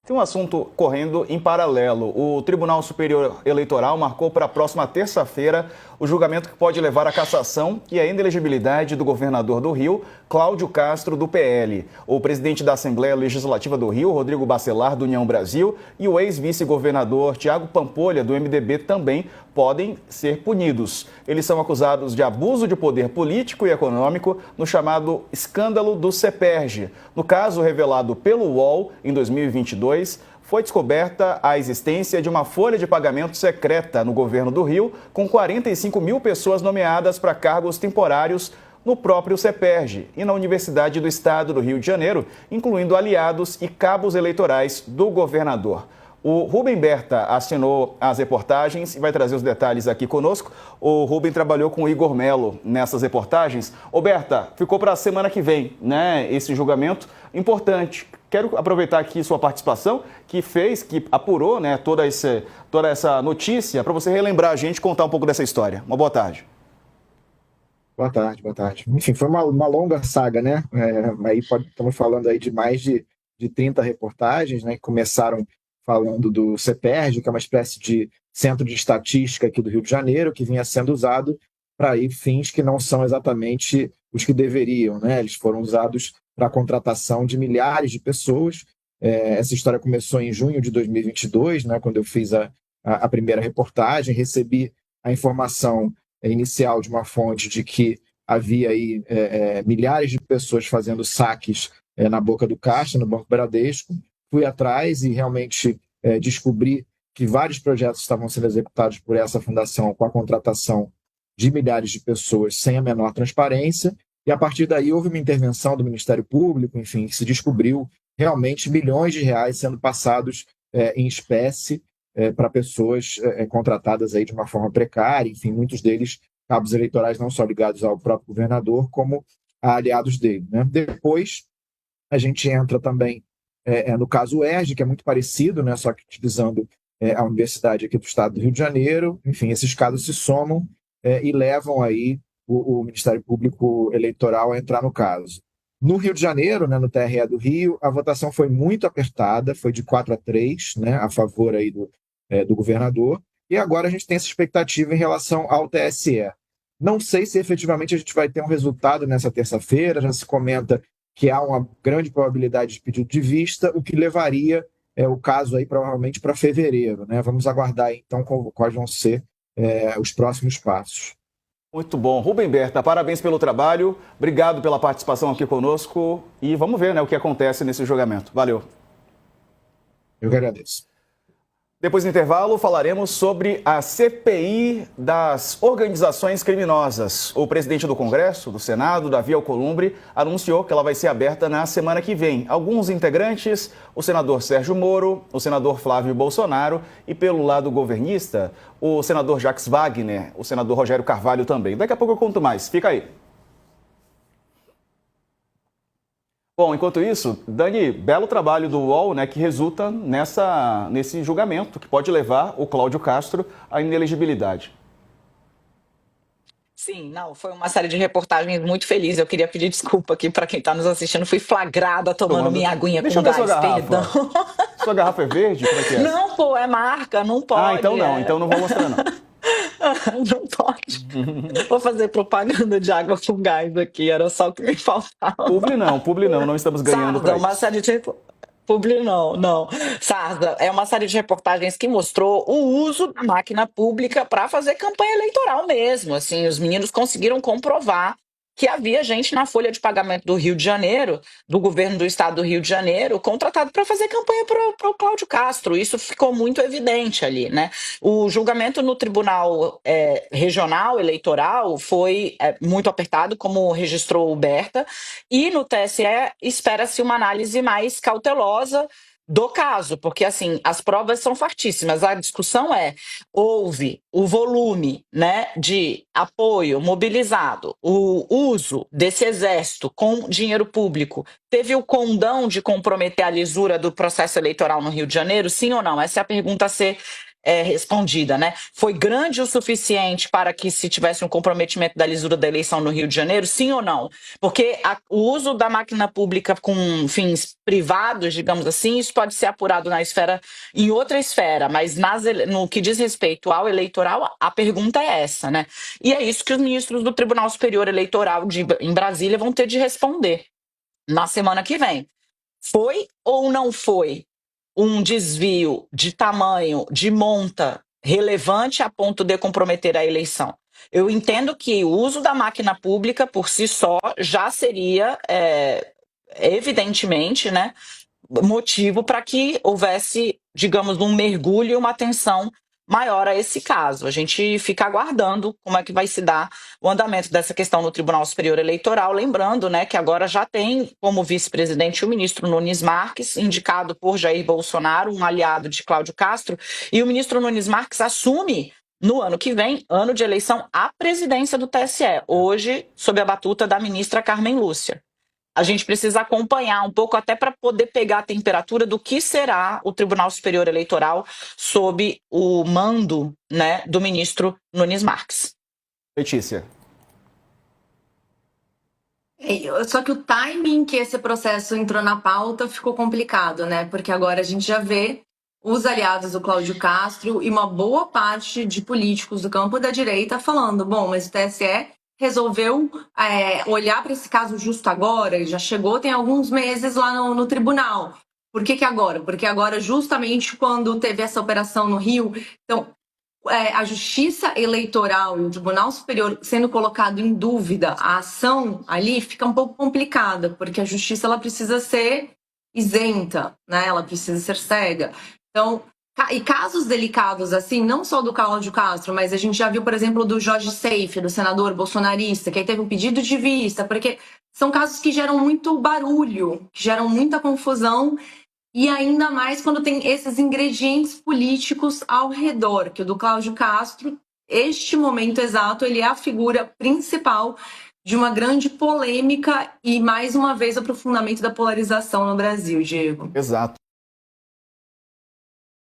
Tem um assunto correndo em paralelo. O Tribunal Superior Eleitoral marcou para a próxima terça-feira o julgamento que pode levar à cassação e à inelegibilidade do governador do Rio, Cláudio Castro, do PL. O presidente da Assembleia Legislativa do Rio, Rodrigo Bacelar, do União Brasil, e o ex-vice-governador Tiago Pampolha, do MDB, também podem ser punidos. Eles são acusados de abuso de poder político e econômico no chamado escândalo do CEPERJ. No caso revelado pelo UOL em 2022, foi descoberta a existência de uma folha de pagamento secreta no governo do Rio, com 45 mil pessoas nomeadas para cargos temporários no próprio CEPERJ e na Universidade do Estado do Rio de Janeiro, incluindo aliados e cabos eleitorais do governador. O Rubem Berta assinou as reportagens e vai trazer os detalhes aqui conosco. O Rubem trabalhou com o Igor Melo nessas reportagens. Ô Berta, ficou para a semana que vem, né, esse julgamento importante. Quero aproveitar aqui sua participação, que apurou, né, toda essa notícia, para você relembrar a gente, contar um pouco dessa história. Uma boa tarde. Boa tarde, boa tarde. Enfim, foi uma longa saga, né? Estamos falando aí de mais de 30 reportagens, né, que começaram falando do CEPERJ, que é uma espécie de centro de estatística aqui do Rio de Janeiro, que vinha sendo usado para fins que não são exatamente os que deveriam, né? Eles foram usados para a contratação de milhares de pessoas. Essa história começou em junho de 2022, né, quando eu fiz a primeira reportagem, recebi a informação inicial de uma fonte de que havia aí milhares de pessoas fazendo saques na boca do caixa, no Banco Bradesco. Fui atrás e realmente descobri que vários projetos estavam sendo executados por essa fundação com a contratação de milhares de pessoas sem a menor transparência. E a partir daí houve uma intervenção do Ministério Público, enfim, se descobriu realmente milhões de reais sendo passados em espécie para pessoas contratadas aí de uma forma precária, enfim, muitos deles cabos eleitorais não só ligados ao próprio governador, como a aliados dele, né? Depois a gente entra também no caso UERJ, que é muito parecido, né, só que utilizando a universidade aqui do estado do Rio de Janeiro. Enfim, esses casos se somam e levam aí o Ministério Público Eleitoral a entrar no caso. No Rio de Janeiro, né, no TRE do Rio, a votação foi muito apertada, foi de 4-3, né, a favor aí do governador, e agora a gente tem essa expectativa em relação ao TSE. Não sei se efetivamente a gente vai ter um resultado nessa terça-feira, já se comenta que há uma grande probabilidade de pedido de vista, o que levaria o caso aí provavelmente para fevereiro, né? Vamos aguardar então quais vão ser os próximos passos. Muito bom. Rubem Berta, parabéns pelo trabalho, obrigado pela participação aqui conosco e vamos ver, né, o que acontece nesse julgamento. Valeu. Eu que agradeço. Depois do intervalo, falaremos sobre a CPI das organizações criminosas. O presidente do Congresso, do Senado, Davi Alcolumbre, anunciou que ela vai ser aberta na semana que vem. Alguns integrantes, o senador Sérgio Moro, o senador Flávio Bolsonaro e, pelo lado governista, o senador Jacques Wagner, o senador Rogério Carvalho também. Daqui a pouco eu conto mais. Fica aí. Bom, enquanto isso, Dani, belo trabalho do UOL, né, que resulta nesse julgamento que pode levar o Cláudio Castro à inelegibilidade. Sim, não, foi uma série de reportagens muito feliz. Eu queria pedir desculpa aqui para quem está nos assistindo. Fui flagrada tomando minha aguinha Deixa com eu ver gás, sua garrafa. perdão. Sua garrafa é verde? Como é que é? Não, pô, é marca, não pode. Ah, então não, então não vou mostrar não. Não pode. Vou fazer propaganda de água com gás aqui, era só o que me faltava. Publi não estamos ganhando para isso. Uma série de Publi não. Sarda, é uma série de reportagens que mostrou o uso da máquina pública para fazer campanha eleitoral mesmo. Assim, os meninos conseguiram comprovar que havia gente na folha de pagamento do Rio de Janeiro, do governo do estado do Rio de Janeiro, contratado para fazer campanha para o Cláudio Castro. Isso ficou muito evidente ali, né? O julgamento no Tribunal Regional Eleitoral foi muito apertado, como registrou o Berta, e no TSE espera-se uma análise mais cautelosa do caso, porque assim, as provas são fartíssimas. A discussão houve o volume, né, de apoio mobilizado, o uso desse exército com dinheiro público, teve o condão de comprometer a lisura do processo eleitoral no Rio de Janeiro, sim ou não? Essa é a pergunta a ser respondida, né? Foi grande o suficiente para que se tivesse um comprometimento da lisura da eleição no Rio de Janeiro, sim ou não? Porque o uso da máquina pública com fins privados, digamos assim, isso pode ser apurado em outra esfera, mas no que diz respeito ao eleitoral, a pergunta é essa, né? E é isso que os ministros do Tribunal Superior Eleitoral em Brasília vão ter de responder na semana que vem. Foi ou não foi um desvio de tamanho, de monta, relevante a ponto de comprometer a eleição? Eu entendo que o uso da máquina pública por si só já seria, evidentemente, né, motivo para que houvesse, digamos, um mergulho e uma atenção maior a esse caso. A gente fica aguardando como é que vai se dar o andamento dessa questão no Tribunal Superior Eleitoral, lembrando, né, que agora já tem como vice-presidente o ministro Nunes Marques, indicado por Jair Bolsonaro, um aliado de Cláudio Castro, e o ministro Nunes Marques assume no ano que vem, ano de eleição, a presidência do TSE, hoje sob a batuta da ministra Carmen Lúcia. A gente precisa acompanhar um pouco até para poder pegar a temperatura do que será o Tribunal Superior Eleitoral sob o mando, né, do ministro Nunes Marques. Letícia. Só que o timing que esse processo entrou na pauta ficou complicado, né? Porque agora a gente já vê os aliados do Cláudio Castro e uma boa parte de políticos do campo da direita falando, bom, mas o TSE resolveu olhar para esse caso justo agora, já chegou tem alguns meses lá no tribunal. Por que agora? Porque agora, justamente quando teve essa operação no Rio, então a Justiça Eleitoral e o Tribunal Superior sendo colocado em dúvida, a ação ali fica um pouco complicada, porque a Justiça ela precisa ser isenta, né? Ela precisa ser cega. Então, e casos delicados assim, não só do Cláudio Castro, mas a gente já viu, por exemplo, do Jorge Seife, do senador bolsonarista, que aí teve um pedido de vista, porque são casos que geram muito barulho, que geram muita confusão, e ainda mais quando tem esses ingredientes políticos ao redor, que o do Cláudio Castro, este momento exato, ele é a figura principal de uma grande polêmica e, mais uma vez, aprofundamento da polarização no Brasil, Diego. Exato.